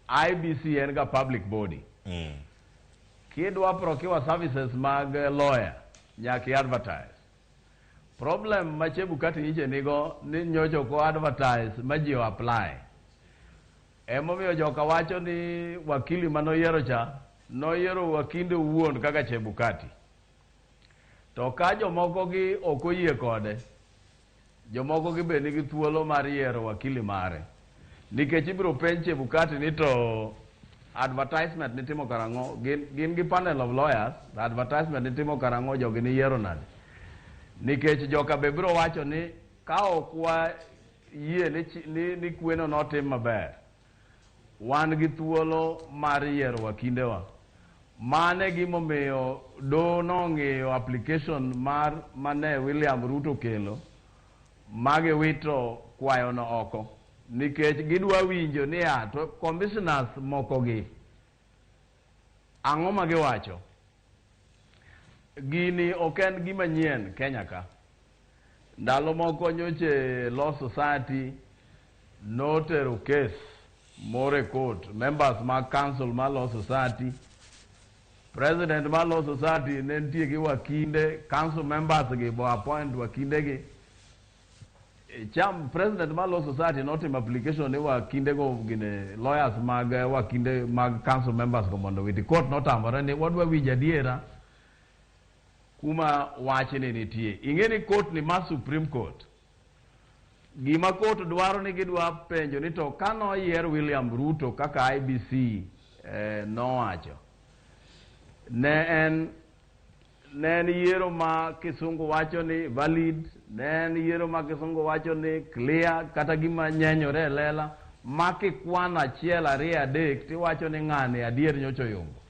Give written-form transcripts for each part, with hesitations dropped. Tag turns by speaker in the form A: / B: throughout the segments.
A: IBC en ga public body. Kidwa procure services mag lawyer nyaki advertise. Problem ma Chebukati niche nigo ni nyocho ko advertise ma ji apply. Emomiyo joka wacho ni wakili manoyiero cha noyiero wakinde wuon kaka Chebukati. To ka jomoko gi okoyie kode, jomoko gi be nigi thuolo mar yiero wakili mare. Nikech ibiro penj Chebukati ni to advertisement nitimo karango, gin gi panel of lawyers, advertisement nitimo karango jogi ni yiero nade. Nikech joka be biro wacho ni ka okwa yie ni kweno notim maber, wan gi thuolo mar yiero wakindewa. Mane gimomiyo do nong'iyo application mar mane William Ruto kelo mage wito kwayo no oko. Nikech gidwa winjo ni to Komishonas moko gi ang'o ma giwacho. Gini oken gima nyien Kenya ka. Ndalo moko nyoche Law Society notero case more court, members ma council ma Law Society, president ma Law Society nentie gi wakinde, council members gi bo appoint wakinde gi. President ma Law Society notim application ni wakinde go gine lawyers mag wakinde mag council members go mondo witi court notamore ni wadwa winjo adiera kuma wache ni nitie. Ingeni court ni ma Supreme Court. Gima court dwaro ni gidwa penjo ni to kano yier William Ruto kaka IBC nowacho. Ne en yiero ma kisungu wacho ni valid, ne en yiero ma kisungu wacho ni clear, kata gima nyenyore lela, ma kikwana achiel ariyo adek tiwacho ni ng'ani adier nyocho yungo.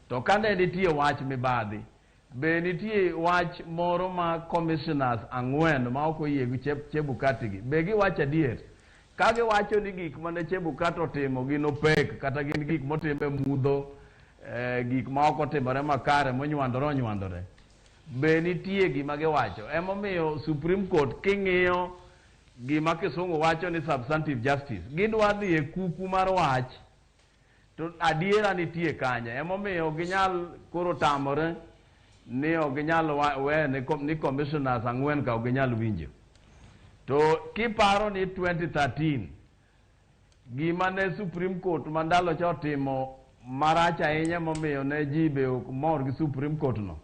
A: To kane nitie wach mibadhi, be nitie wach moro ma Komishonas ang'wen ma ok oyie gi Chebukati gi, be giwacho adier. Ka giwacho ni gik mane Chebukati otimo gin opek, kata gin gik motime mudho, gik ma ok otimore makare monywandore, be nitie gima giwacho. Emomiyo Supreme Court king'iyo gima kisungu wacho ni substantive justice, gidwa dhi e kuku mar wach, to adiera nitie kanya. Emomiyo ginyal koro tamore ni ginyal we ni Komishonas ang'wen ka ginyal winjo. To kiparo ni 2013 gima ne Supreme Court mandalo cha otimo maracha ahinya momiyo ne ji be ok mor gi Supreme Court no.